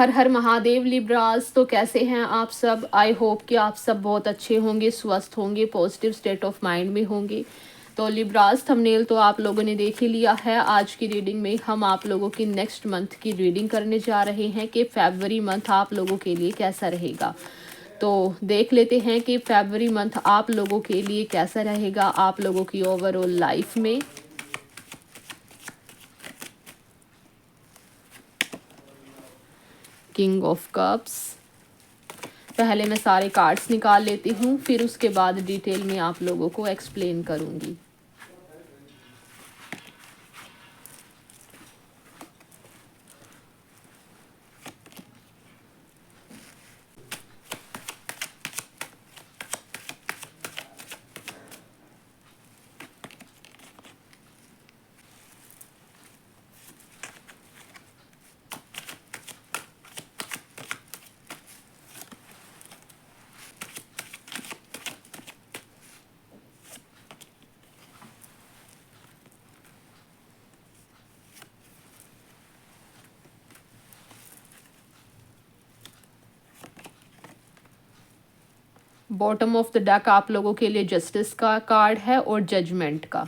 हर हर Mahadev Libras. तो कैसे हैं आप सब? आई होप कि आप सब बहुत अच्छे होंगे, स्वस्थ होंगे, पॉजिटिव स्टेट ऑफ माइंड में होंगे। तो लिब्रास थंबनेल तो आप लोगों ने देख ही लिया है। आज की रीडिंग में हम आप लोगों की नेक्स्ट मंथ की रीडिंग करने जा रहे हैं कि फरवरी मंथ आप लोगों के लिए कैसा रहेगा। तो देख लेते हैं कि फरवरी मंथ आप लोगों के लिए कैसा रहेगा, आप लोगों की ओवरऑल लाइफ में। King of cups. पहले मैं सारे कार्ड्स निकाल लेती हूँ, फिर उसके बाद डिटेल में आप लोगों को एक्सप्लेन करूँगी। बॉटम ऑफ द डेक आप लोगों के लिए जस्टिस का कार्ड है और जजमेंट का।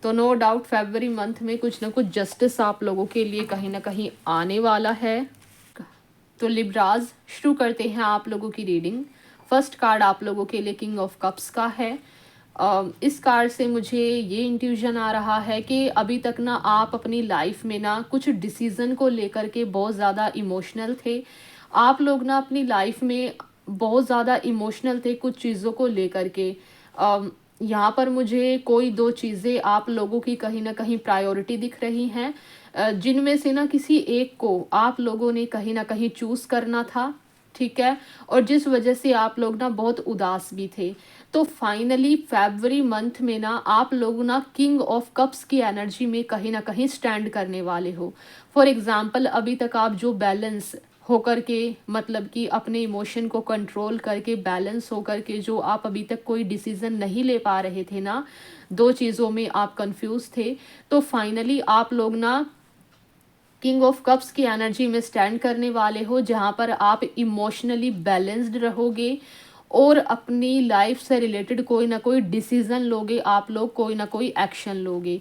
तो नो डाउट फरवरी मंथ में कुछ ना कुछ जस्टिस आप लोगों के लिए कहीं ना कहीं आने वाला है। तो लिब्राज शुरू करते हैं आप लोगों की रीडिंग। फर्स्ट कार्ड आप लोगों के लिए किंग ऑफ कप्स का है। इस कार्ड से मुझे ये इंट्यूजन आ रहा है कि अभी तक ना आप अपनी लाइफ में ना कुछ डिसीज़न को लेकर के बहुत ज़्यादा इमोशनल थे। आप लोग ना अपनी लाइफ में बहुत ज़्यादा इमोशनल थे कुछ चीज़ों को लेकर के। यहाँ पर मुझे कोई दो चीज़ें आप लोगों की कहीं ना कहीं प्रायोरिटी दिख रही हैं, जिनमें से ना किसी एक को आप लोगों ने कहीं ना कहीं चूज़ करना था, ठीक है। और जिस वजह से आप लोग ना बहुत उदास भी थे। तो फाइनली फरवरी मंथ में ना आप लोग ना किंग ऑफ कप्स की एनर्जी में कहीं ना कहीं स्टैंड करने वाले हो। फॉर एग्जाम्पल अभी तक आप जो बैलेंस होकर के, मतलब कि अपने इमोशन को कंट्रोल करके बैलेंस होकर के जो आप अभी तक कोई डिसीजन नहीं ले पा रहे थे ना, दो चीज़ों में आप कंफ्यूज थे। तो फाइनली आप लोग ना किंग ऑफ कप्स की एनर्जी में स्टैंड करने वाले हो, जहां पर आप इमोशनली बैलेंस्ड रहोगे और अपनी लाइफ से रिलेटेड कोई ना कोई डिसीजन लोगे, आप लोग कोई ना कोई एक्शन लोगे,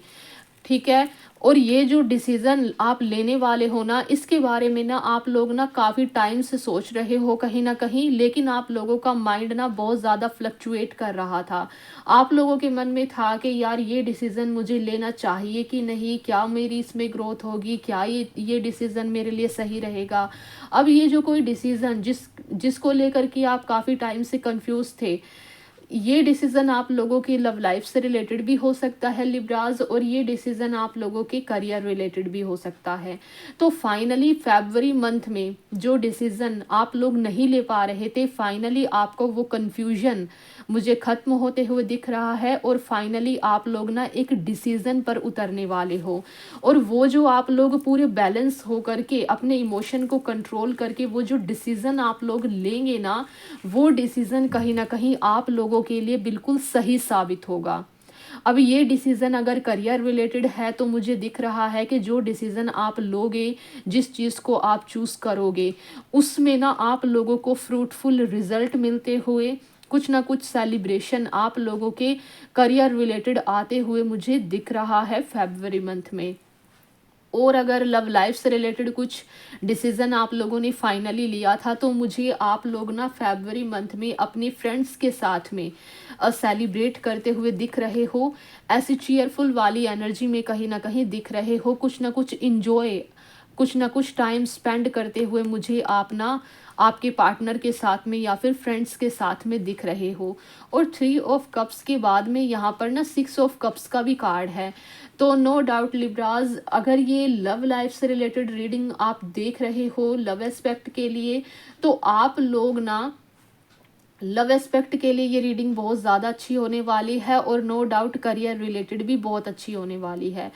ठीक है। और ये जो डिसीज़न आप लेने वाले हो ना, इसके बारे में ना आप लोग ना काफ़ी टाइम से सोच रहे हो कहीं ना कहीं, लेकिन आप लोगों का माइंड ना बहुत ज़्यादा फ्लक्चुएट कर रहा था। आप लोगों के मन में था कि यार ये डिसीज़न मुझे लेना चाहिए कि नहीं, क्या मेरी इसमें ग्रोथ होगी, क्या ये डिसीज़न मेरे लिए सही रहेगा। अब ये जो कोई डिसीज़न जिसको लेकर के आप काफ़ी टाइम से कंफ्यूज थे, ये डिसीज़न आप लोगों की लव लाइफ से रिलेटेड भी हो सकता है लिब्राज, और ये डिसीज़न आप लोगों के करियर रिलेटेड भी हो सकता है। तो फाइनली फरवरी मंथ में जो डिसीज़न आप लोग नहीं ले पा रहे थे, फाइनली आपको वो कन्फ्यूजन मुझे ख़त्म होते हुए दिख रहा है और फाइनली आप लोग ना एक डिसीज़न पर उतरने वाले हो। और वो जो आप लोग पूरे बैलेंस हो करके अपने इमोशन को कंट्रोल करके वो जो डिसीज़न आप लोग लेंगे ना, वो डिसीज़न कहीं ना कहीं आप लोगों के लिए बिल्कुल सही साबित होगा। अब ये डिसीज़न अगर करियर रिलेटेड है तो मुझे दिख रहा है कि जो डिसीज़न आप लोगे, जिस चीज़ को आप चूज़ करोगे, उसमें ना आप लोगों को फ्रूटफुल रिजल्ट मिलते हुए, कुछ ना कुछ सेलिब्रेशन आप लोगों के करियर रिलेटेड आते हुए मुझे दिख रहा है फरवरी मंथ में। और अगर लव लाइफ से रिलेटेड कुछ डिसीज़न आप लोगों ने फाइनली लिया था, तो मुझे आप लोग ना फरवरी मंथ में अपने फ्रेंड्स के साथ में सेलिब्रेट करते हुए दिख रहे हो। ऐसी चीयरफुल वाली एनर्जी में कहीं ना कहीं दिख रहे हो, कुछ ना कुछ इंजॉय, कुछ ना कुछ टाइम स्पेंड करते हुए मुझे आप ना आपके पार्टनर के साथ में या फिर फ्रेंड्स के साथ में दिख रहे हो। और थ्री ऑफ कप्स के बाद में यहाँ पर ना सिक्स ऑफ कप्स का भी कार्ड है। तो नो डाउट लिब्राज, अगर ये लव लाइफ से रिलेटेड रीडिंग आप देख रहे हो लव एस्पेक्ट के लिए, तो आप लोग ना लव एस्पेक्ट के लिए ये रीडिंग बहुत ज़्यादा अच्छी होने वाली है और नो डाउट करियर रिलेटेड भी बहुत अच्छी होने वाली है।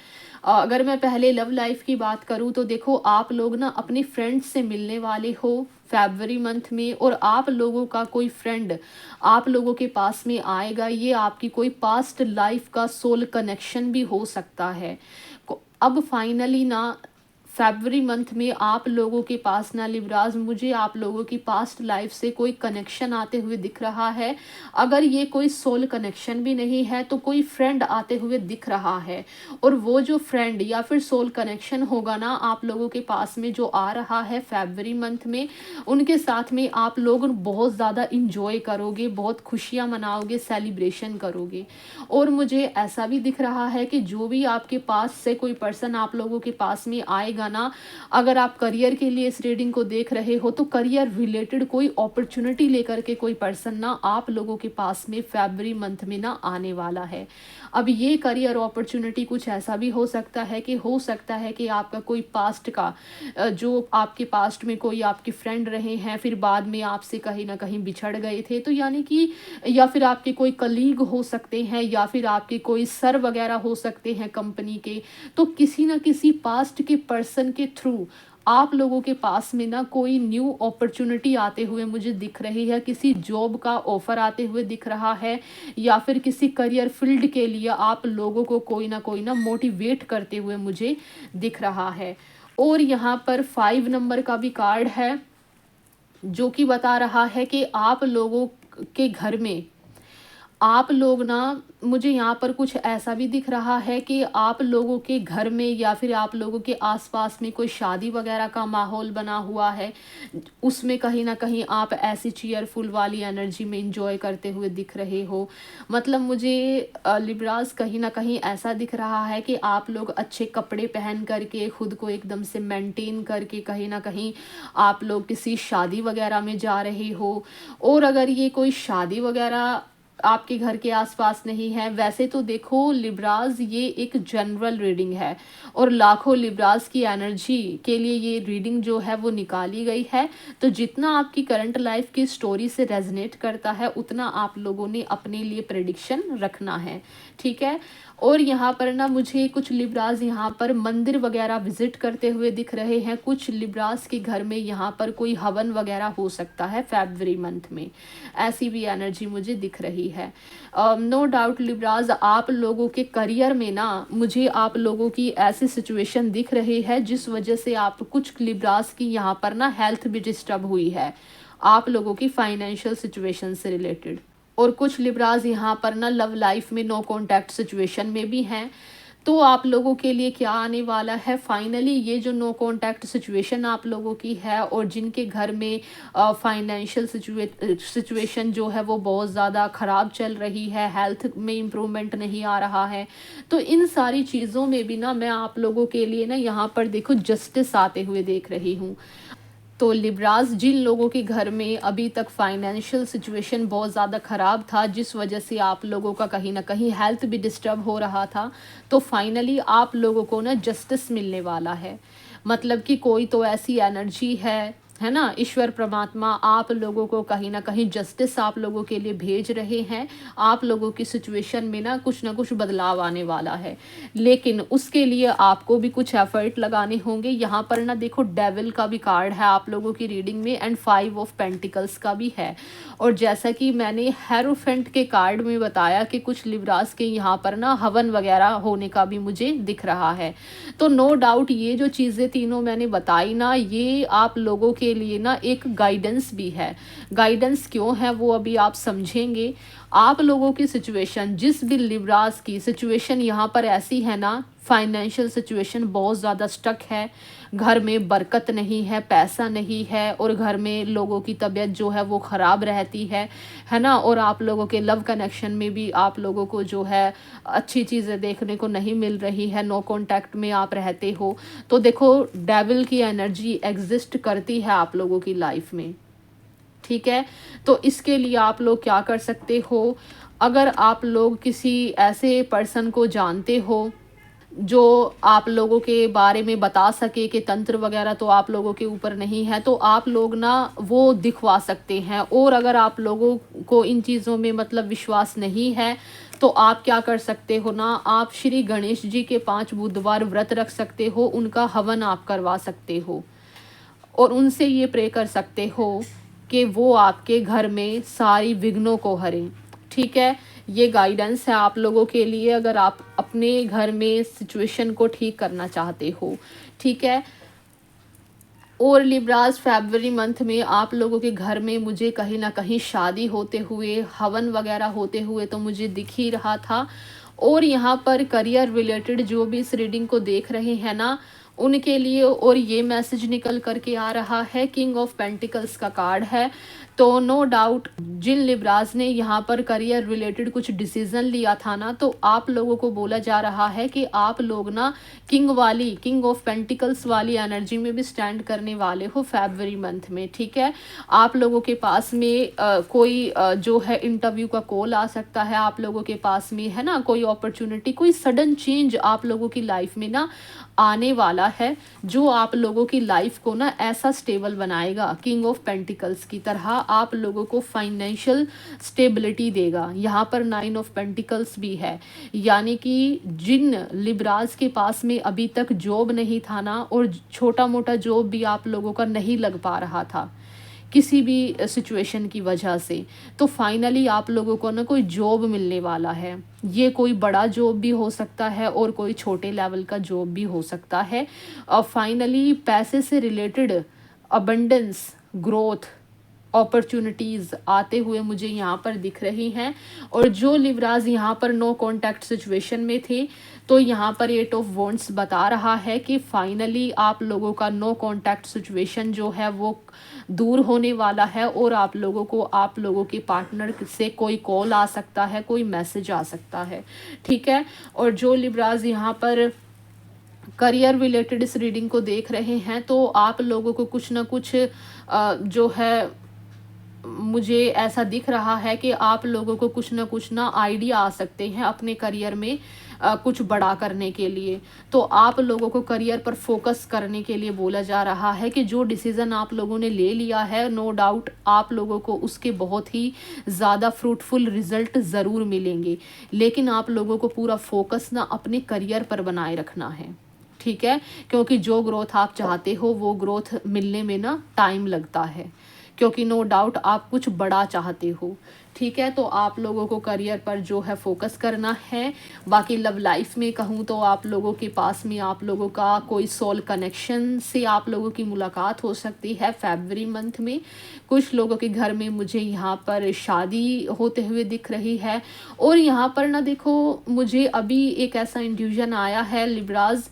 अगर मैं पहले लव लाइफ की बात करूँ तो देखो, आप लोग ना अपने फ्रेंड्स से मिलने वाले हो फरवरी मंथ में, और आप लोगों का कोई फ्रेंड आप लोगों के पास में आएगा। ये आपकी कोई पास्ट लाइफ का सोल कनेक्शन भी हो सकता है। अब फाइनली ना फरवरी मंथ में आप लोगों के पास ना लिब्राज, मुझे आप लोगों की पास्ट लाइफ से कोई कनेक्शन आते हुए दिख रहा है। अगर ये कोई सोल कनेक्शन भी नहीं है तो कोई फ्रेंड आते हुए दिख रहा है, और वो जो फ्रेंड या फिर सोल कनेक्शन होगा ना आप लोगों के पास में जो आ रहा है फरवरी मंथ में, उनके साथ में आप लोग बहुत ज़्यादा इंजॉय करोगे, बहुत खुशियाँ मनाओगे, सेलिब्रेशन करोगे। और मुझे ऐसा भी दिख रहा है कि जो भी आपके पास से कोई पर्सन आप लोगों के पास में आएगा ना, अगर आप करियर के लिए इस रीडिंग को देख रहे हो तो करियर रिलेटेड कोई अपॉर्चुनिटी लेकर के कोई पर्सन ना आप लोगों के पास में फरवरी मंथ में ना आने वाला है। अब ये करियर अपॉर्चुनिटी कुछ ऐसा भी हो सकता है कि आपका कोई पास्ट का जो आपके पास्ट में कोई आपके फ्रेंड रहे हैं, फिर बाद में आपसे कहीं ना कहीं बिछड़ गए थे, तो यानी कि या फिर आपके कोई कलीग हो सकते हैं, या फिर आपके कोई सर वगैरह हो सकते हैं कंपनी के, तो किसी ना किसी पास्ट के पर्सन के थ्रू आप लोगों के पास में ना कोई न्यू अपॉर्चुनिटी आते हुए मुझे दिख रही है, किसी जॉब का ऑफर आते हुए दिख रहा है, या फिर किसी करियर फील्ड के लिए आप लोगों को कोई ना मोटिवेट करते हुए मुझे दिख रहा है। और यहाँ पर 5 नंबर का भी कार्ड है जो कि बता रहा है कि आप लोगों के घर में आप लोग ना, मुझे यहाँ पर कुछ ऐसा भी दिख रहा है कि आप लोगों के घर में या फिर आप लोगों के आसपास में कोई शादी वगैरह का माहौल बना हुआ है, उसमें कहीं ना कहीं आप ऐसी चीयरफुल वाली एनर्जी में इंजॉय करते हुए दिख रहे हो। मतलब मुझे लिब्रास कहीं ना कहीं ऐसा दिख रहा है कि आप लोग अच्छे कपड़े पहन करके खुद को एकदम से मेंटेन करके कहीं ना कहीं आप लोग किसी शादी वगैरह में जा रहे हो। और अगर ये कोई शादी वगैरह आपके घर के आसपास नहीं है, वैसे तो देखो लिब्राज ये एक जनरल रीडिंग है और लाखों लिब्राज की एनर्जी के लिए ये रीडिंग जो है वो निकाली गई है। तो जितना आपकी करंट लाइफ की स्टोरी से रेजनेट करता है उतना आप लोगों ने अपने लिए प्रेडिक्शन रखना है, ठीक है। और यहाँ पर ना मुझे कुछ लिब्राज यहाँ पर मंदिर वगैरह विजिट करते हुए दिख रहे हैं। कुछ लिब्राज के घर में यहाँ पर कोई हवन वगैरह हो सकता है फरवरी मंथ में, ऐसी भी एनर्जी मुझे दिख रही है। नो डाउट लिब्राज आप लोगों के करियर में ना मुझे आप लोगों की ऐसी सिचुएशन दिख रही है जिस वजह से आप कुछ लिब्राज की यहाँ पर ना हेल्थ भी डिस्टर्ब हुई है, आप लोगों की फाइनेंशियल सिचुएशन से रिलेटेड। और कुछ लिब्राज यहाँ पर ना लव लाइफ में नो कॉन्टैक्ट सिचुएशन में भी हैं। तो आप लोगों के लिए क्या आने वाला है फाइनली, ये जो नो कॉन्टैक्ट सिचुएशन आप लोगों की है और जिनके घर में फाइनेंशियल सिचुएशन जो है वो बहुत ज़्यादा ख़राब चल रही है, हेल्थ में इम्प्रूवमेंट नहीं आ रहा है, तो इन सारी चीज़ों में भी ना मैं आप लोगों के लिए ना यहाँ पर देखो जस्टिस आते हुए देख रही हूँ। तो लिब्राज जिन लोगों के घर में अभी तक फाइनेंशियल सिचुएशन बहुत ज़्यादा ख़राब था जिस वजह से आप लोगों का कहीं ना कहीं हेल्थ भी डिस्टर्ब हो रहा था, तो फाइनली आप लोगों को ना जस्टिस मिलने वाला है। मतलब कि कोई तो ऐसी एनर्जी है ना, ईश्वर परमात्मा आप लोगों को कहीं ना कहीं जस्टिस आप लोगों के लिए भेज रहे हैं। आप लोगों की सिचुएशन में ना कुछ बदलाव आने वाला है, लेकिन उसके लिए आपको भी कुछ एफर्ट लगाने होंगे। यहाँ पर ना देखो डेविल का भी कार्ड है आप लोगों की रीडिंग में एंड 5 ऑफ पेंटिकल्स का भी है। और जैसा कि मैंने हेरोफेंट के कार्ड में बताया कि कुछ लिब्रास के यहाँ पर ना हवन वगैरह होने का भी मुझे दिख रहा है। तो नो डाउट ये जो चीज़ें तीनों मैंने बताई ना, ये आप लोगों के लिए ना एक गाइडेंस भी है। गाइडेंस क्यों है वो अभी आप समझेंगे। आप लोगों की सिचुएशन, जिस भी लिब्रास की सिचुएशन यहाँ पर ऐसी है ना, फाइनेंशियल सिचुएशन बहुत ज़्यादा स्टक है, घर में बरकत नहीं है, पैसा नहीं है, और घर में लोगों की तबीयत जो है वो ख़राब रहती है ना। और आप लोगों के लव कनेक्शन में भी आप लोगों को जो है अच्छी चीज़ें देखने को नहीं मिल रही है, नो कॉन्टैक्ट में आप रहते हो। तो देखो डेविल की एनर्जी एग्जिस्ट करती है आप लोगों की लाइफ में, ठीक है। तो इसके लिए आप लोग क्या कर सकते हो, अगर आप लोग किसी ऐसे पर्सन को जानते हो जो आप लोगों के बारे में बता सके कि तंत्र वगैरह तो आप लोगों के ऊपर नहीं है, तो आप लोग ना वो दिखवा सकते हैं। और अगर आप लोगों को इन चीज़ों में मतलब विश्वास नहीं है तो आप क्या कर सकते हो ना, आप श्री गणेश जी के 5 बुधवार व्रत रख सकते हो, उनका हवन आप करवा सकते हो और उनसे ये प्रे कर सकते हो कि वो आपके घर में सारी विघ्नों को हरें, ठीक है। ये गाइडेंस है आप लोगों के लिए अगर आप अपने घर में सिचुएशन को ठीक करना चाहते हो, ठीक है। और लिब्राज फरवरी मंथ में आप लोगों के घर में मुझे कहीं ना कहीं शादी होते हुए, हवन वगैरह होते हुए तो मुझे दिख ही रहा था। और यहाँ पर करियर रिलेटेड जो भी इस रीडिंग को देख रहे हैं ना, उनके लिए और ये मैसेज निकल करके आ रहा है, किंग ऑफ पेंटिकल्स का कार्ड है। तो नो डाउट जिन लिब्राज ने यहाँ पर करियर रिलेटेड कुछ डिसीजन लिया था ना, तो आप लोगों को बोला जा रहा है कि आप लोग ना किंग ऑफ पेंटिकल्स वाली एनर्जी में भी स्टैंड करने वाले हो फरवरी मंथ में। ठीक है, आप लोगों के पास में कोई जो है इंटरव्यू का कॉल आ सकता है, आप लोगों के पास में है ना कोई अपॉर्चुनिटी, कोई सडन चेंज आप लोगों की लाइफ में ना आने वाला है, जो आप लोगों की लाइफ को ना ऐसा स्टेबल बनाएगा, किंग ऑफ पेंटिकल्स की तरह आप लोगों को फाइनेंशियल स्टेबिलिटी देगा। यहाँ पर 9 ऑफ पेंटिकल्स भी है, यानी कि जिन लिब्राज के पास में अभी तक जॉब नहीं था ना, और छोटा मोटा जॉब भी आप लोगों का नहीं लग पा रहा था किसी भी सिचुएशन की वजह से, तो फाइनली आप लोगों को ना कोई जॉब मिलने वाला है। ये कोई बड़ा जॉब भी हो सकता है और कोई छोटे लेवल का जॉब भी हो सकता है। और फाइनली पैसे से रिलेटेड अबंडेंस, ग्रोथ, अपॉर्चुनिटीज़ आते हुए मुझे यहाँ पर दिख रही हैं। और जो लिब्राज यहाँ पर नो कॉन्टैक्ट सिचुएशन में थे, तो यहाँ पर 8 ऑफ वॉन्ड्स बता रहा है कि फाइनली आप लोगों का नो कॉन्टैक्ट सिचुएशन जो है वो दूर होने वाला है, और आप लोगों के पार्टनर से कोई कॉल आ सकता है, कोई मैसेज आ सकता है। ठीक है, और जो लिब्राज यहाँ पर करियर रिलेटेड इस रीडिंग को देख रहे हैं, तो आप लोगों को कुछ ना कुछ जो है मुझे ऐसा दिख रहा है कि आप लोगों को कुछ ना आइडिया आ सकते हैं अपने करियर में कुछ बड़ा करने के लिए। तो आप लोगों को करियर पर फोकस करने के लिए बोला जा रहा है कि जो डिसीज़न आप लोगों ने ले लिया है, नो डाउट आप लोगों को उसके बहुत ही ज़्यादा फ्रूटफुल रिजल्ट ज़रूर मिलेंगे, लेकिन आप लोगों को पूरा फोकस ना अपने करियर पर बनाए रखना है। ठीक है, क्योंकि जो ग्रोथ आप चाहते हो वो ग्रोथ मिलने में ना टाइम लगता है, क्योंकि नो डाउट आप कुछ बड़ा चाहते हो। ठीक है, तो आप लोगों को करियर पर जो है फोकस करना है। बाकी लव लाइफ में कहूँ तो आप लोगों के पास में आप लोगों का कोई सोल कनेक्शन से आप लोगों की मुलाकात हो सकती है फरवरी मंथ में। कुछ लोगों के घर में मुझे यहाँ पर शादी होते हुए दिख रही है। और यहाँ पर ना देखो, मुझे अभी एक ऐसा इंट्यूजन आया है लिब्राज,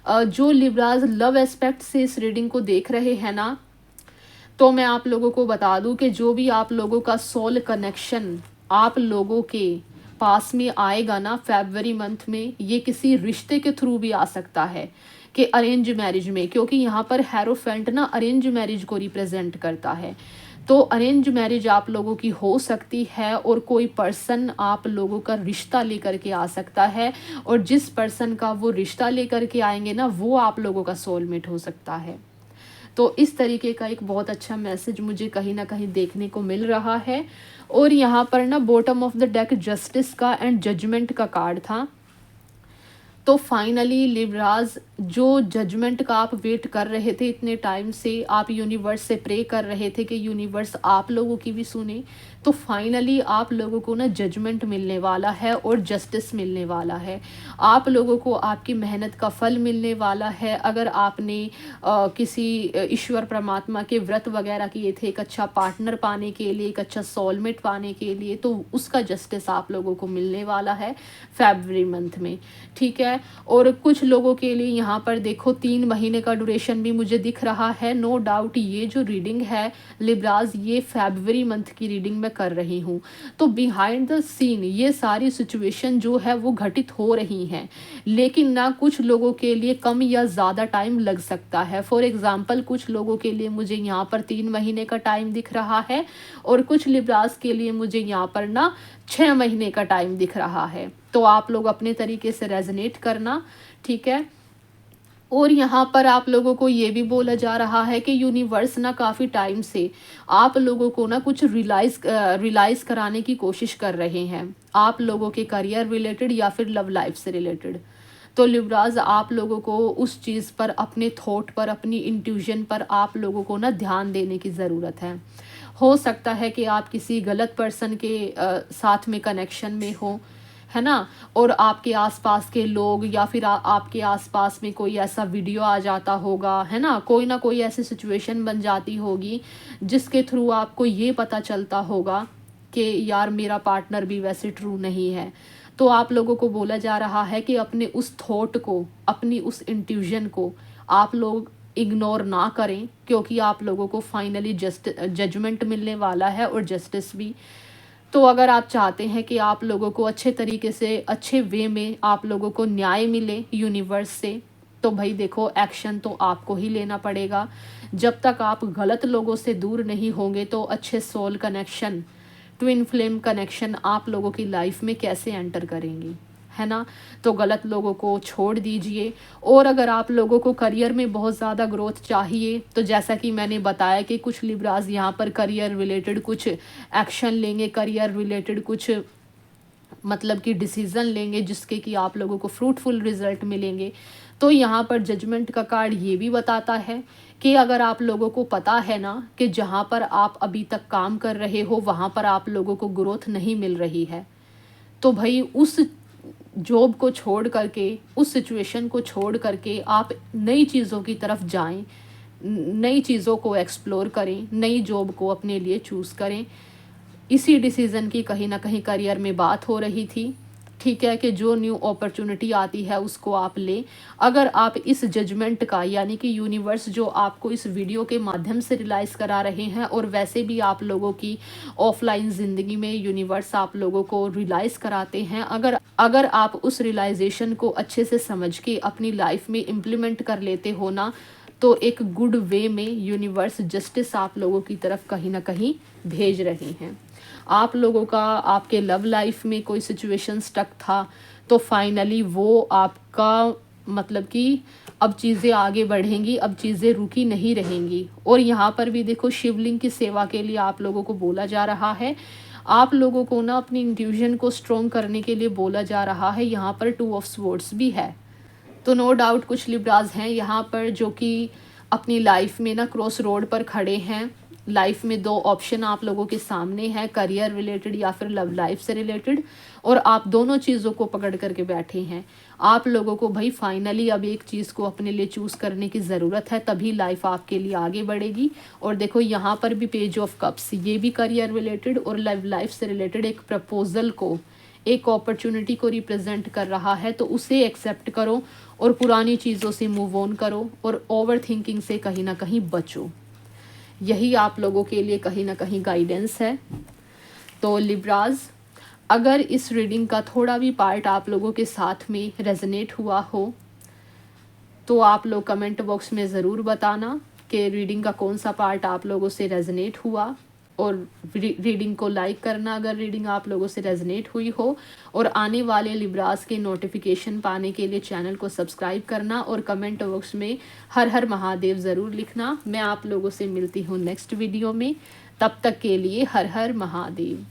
जो लिब्राज लव एस्पेक्ट से इस रीडिंग को देख रहे हैं ना, तो मैं आप लोगों को बता दूं कि जो भी आप लोगों का सोल कनेक्शन आप लोगों के पास में आएगा ना फरवरी मंथ में, ये किसी रिश्ते के थ्रू भी आ सकता है कि अरेंज मैरिज में, क्योंकि यहाँ पर हेरोफेंट ना अरेंज मैरिज को रिप्रेजेंट करता है। तो अरेंज मैरिज आप लोगों की हो सकती है, और कोई पर्सन आप लोगों का रिश्ता लेकर के आ सकता है, और जिस पर्सन का वो रिश्ता लेकर के आएंगे ना, वो आप लोगों का सोलमेट हो सकता है। तो इस तरीके का एक बहुत अच्छा मैसेज मुझे कहीं ना कहीं देखने को मिल रहा है। और यहाँ पर ना bottom of the deck justice का एंड जजमेंट का कार्ड था। तो फाइनली लिब्राज, जो जजमेंट का आप वेट कर रहे थे इतने टाइम से, आप यूनिवर्स से प्रे कर रहे थे कि यूनिवर्स आप लोगों की भी सुने, तो फाइनली आप लोगों को ना जजमेंट मिलने वाला है और जस्टिस मिलने वाला है। आप लोगों को आपकी मेहनत का फल मिलने वाला है। अगर आपने किसी ईश्वर परमात्मा के व्रत वगैरह किए थे एक अच्छा पार्टनर पाने के लिए, एक अच्छा सोलमेट पाने के लिए, तो उसका जस्टिस आप लोगों को मिलने वाला है फरवरी मंथ में। ठीक है, और कुछ लोगों के लिए यहाँ पर देखो 3 महीने का ड्यूरेशन भी मुझे दिख रहा है। नो डाउट ये जो रीडिंग है लिब्राज, ये फरवरी मंथ की रीडिंग मैं कर रही हूँ। तो बिहाइंड द सीन ये सारी सिचुएशन जो है वो घटित हो रही हैं, लेकिन ना कुछ लोगों के लिए कम या ज़्यादा टाइम लग सकता है। फॉर एग्जाम्पल कुछ लोगों के लिए मुझे यहाँ पर 3 महीने का टाइम दिख रहा है, और कुछ लिब्राज के लिए मुझे यहाँ पर ना 6 महीने का टाइम दिख रहा है। तो आप लोग अपने तरीके से रेजोनेट करना। ठीक है, और यहाँ पर आप लोगों को ये भी बोला जा रहा है कि यूनिवर्स ना काफ़ी टाइम से आप लोगों को ना कुछ रियलाइज़ कराने की कोशिश कर रहे हैं, आप लोगों के करियर रिलेटेड या फिर लव लाइफ से रिलेटेड। तो लिब्राज, आप लोगों को उस चीज़ पर, अपने थॉट पर, अपनी इंट्यूशन पर आप लोगों को ना ध्यान देने की ज़रूरत है। हो सकता है कि आप किसी गलत पर्सन के साथ में कनेक्शन में हो, है ना। और आपके आसपास के लोग या फिर आपके आसपास में कोई ऐसा वीडियो आ जाता होगा, है ना कोई ऐसी सिचुएशन बन जाती होगी जिसके थ्रू आपको ये पता चलता होगा कि यार मेरा पार्टनर भी वैसे ट्रू नहीं है। तो आप लोगों को बोला जा रहा है कि अपने उस थॉट को, अपनी उस इंट्यूशन को आप लोग इग्नोर ना करें, क्योंकि आप लोगों को फाइनली जजमेंट मिलने वाला है और जस्टिस भी। तो अगर आप चाहते हैं कि आप लोगों को अच्छे तरीके से, अच्छे वे में आप लोगों को न्याय मिले यूनिवर्स से, तो भाई देखो एक्शन तो आपको ही लेना पड़ेगा। जब तक आप गलत लोगों से दूर नहीं होंगे तो अच्छे soul connection, twin flame connection आप लोगों की लाइफ में कैसे एंटर करेंगी, है ना। तो गलत लोगों को छोड़ दीजिए। और अगर आप लोगों को करियर में बहुत ज़्यादा ग्रोथ चाहिए, तो जैसा कि मैंने बताया कि कुछ लिब्राज यहाँ पर करियर रिलेटेड कुछ एक्शन लेंगे, करियर रिलेटेड कुछ मतलब कि डिसीज़न लेंगे जिसके कि आप लोगों को फ्रूटफुल रिजल्ट मिलेंगे। तो यहाँ पर जजमेंट का कार्ड ये भी बताता है कि अगर आप लोगों को पता है ना कि जहाँ पर आप अभी तक काम कर रहे हो वहाँ पर आप लोगों को ग्रोथ नहीं मिल रही है, तो भाई उस जॉब को छोड़ करके, उस सिचुएशन को छोड़ करके आप नई चीज़ों की तरफ जाएं, नई चीज़ों को एक्सप्लोर करें, नई जॉब को अपने लिए चूज़ करें। इसी डिसीज़न की कहीं ना कहीं करियर में बात हो रही थी, ठीक है, कि जो न्यू अपॉर्चुनिटी आती है उसको आप लें। अगर आप इस जजमेंट का, यानी कि यूनिवर्स जो आपको इस वीडियो के माध्यम से रियलाइज़ करा रहे हैं, और वैसे भी आप लोगों की ऑफलाइन ज़िंदगी में यूनिवर्स आप लोगों को रियलाइज़ कराते हैं, अगर आप उस रियलाइजेशन को अच्छे से समझ के अपनी लाइफ में इम्प्लीमेंट कर लेते हो ना, तो एक गुड वे में यूनिवर्स जस्टिस आप लोगों की तरफ कहीं ना कहीं भेज रहे हैं। आप लोगों का, आपके लव लाइफ में कोई सिचुएशन स्टक था, तो फाइनली वो आपका मतलब कि अब चीज़ें आगे बढ़ेंगी, अब चीज़ें रुकी नहीं रहेंगी। और यहाँ पर भी देखो शिवलिंग की सेवा के लिए आप लोगों को बोला जा रहा है, आप लोगों को ना अपनी इंट्यूशन को स्ट्रॉन्ग करने के लिए बोला जा रहा है। यहाँ पर 2 ऑफ स्वॉर्ड्स भी है। तो नो डाउट कुछ लिब्राज हैं यहाँ पर जो कि अपनी लाइफ में ना क्रॉस रोड पर खड़े हैं। लाइफ में 2 ऑप्शन आप लोगों के सामने है, करियर रिलेटेड या फिर लव लाइफ से रिलेटेड, और आप दोनों चीज़ों को पकड़ करके बैठे हैं। आप लोगों को भाई फाइनली अब एक चीज़ को अपने लिए चूज़ करने की ज़रूरत है, तभी लाइफ आपके लिए आगे बढ़ेगी। और देखो यहाँ पर भी पेज ऑफ कप्स, ये भी करियर रिलेटेड और लव लाइफ से रिलेटेड एक प्रपोजल को, एक अपॉर्चुनिटी को रिप्रेजेंट कर रहा है। तो उसे एक्सेप्ट करो और पुरानी चीज़ों से मूव ऑन करो और ओवर थिंकिंग से कहीं ना कहीं बचो। यही आप लोगों के लिए कहीं ना कहीं गाइडेंस है। तो लिब्राज, अगर इस रीडिंग का थोड़ा भी पार्ट आप लोगों के साथ में रेजोनेट हुआ हो तो आप लोग कमेंट बॉक्स में ज़रूर बताना कि रीडिंग का कौन सा पार्ट आप लोगों से रेजोनेट हुआ, और रीडिंग को लाइक करना अगर रीडिंग आप लोगों से रेजोनेट हुई हो, और आने वाले लिब्रास के नोटिफिकेशन पाने के लिए चैनल को सब्सक्राइब करना, और कमेंट बॉक्स में हर हर महादेव ज़रूर लिखना। मैं आप लोगों से मिलती हूँ नेक्स्ट वीडियो में, तब तक के लिए हर हर महादेव।